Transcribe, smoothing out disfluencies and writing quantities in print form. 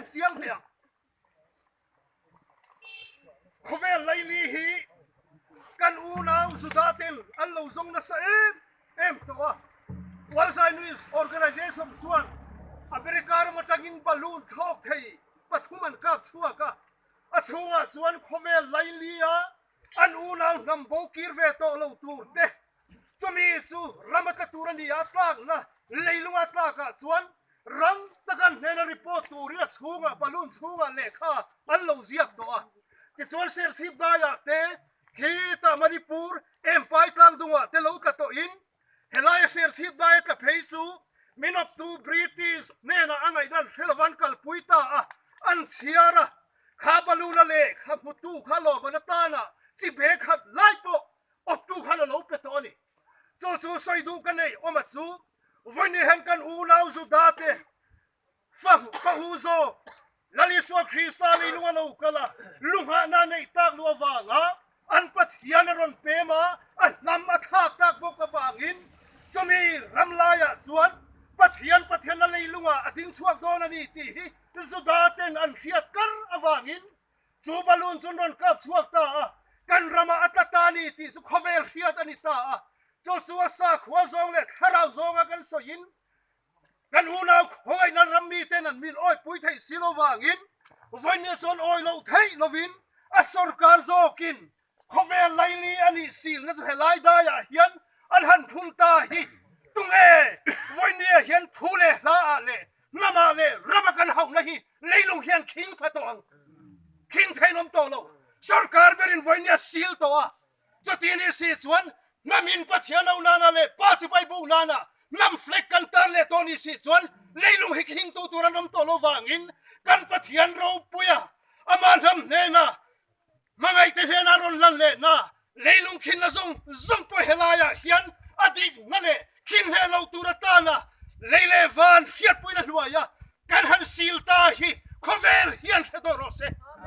siang te khove lai li hi kan u nau zudaten an lo zong na sa em to World Zionist Organization chuan America ma changin balloon thok thei pathuman kap chuaka achunga chuan khove lai lia an u nau nambo kirve to lo tur te chumi chu ramata turani atlak na leilunga tlaka chuan rang takan nena report turina chunga balloon chunga lekha an lo ziak to ti chuan ser sip da ya te khita Manipur empai tlang dunga te lo ka to in helai ser sip da ka phei chu minop tu British nena angai dan helwan kal puita an siara kha baluna le kha putu kha lo banatana chi be khat lai po op tu kha lo pe to ni chu soi du kan nei oma chu voni han kan u nau zu date fam pa hu zo lali so krista li lu no kala lunga na nei tak lu wa nga an pat hian ron pe ma an nam a thak tak bo ka wangin chumi ramlaya chuan pathian na leilunga ating chuak don ani ti hi zudaten an khiat kar awangin chu balun chun ron kap chuak ta kan rama atatani ti chu khovel khiat ani ta chu sa khwa zong le kharau zong kan soin kan una khoi na rammi ten an min oi pui thei silo wangin voine chon oi lo thei lovin a sarkar zokin khovel laili ani sil na helai da ya hian an han phun ta hi tunge voine hian phule la le nama le ramakan hau na hi leilung hian king phatong king thainom to lo sarkar berin voine sil to chotini si chuan namin pathianau nana le pa chu bai bu nana nam flek kan tar le toni si chuan leilung hi king tu turanom to lo wangin kan pathian ro puya aman ham nena mangai te hena ron lan le na leilung khin na zong po helaya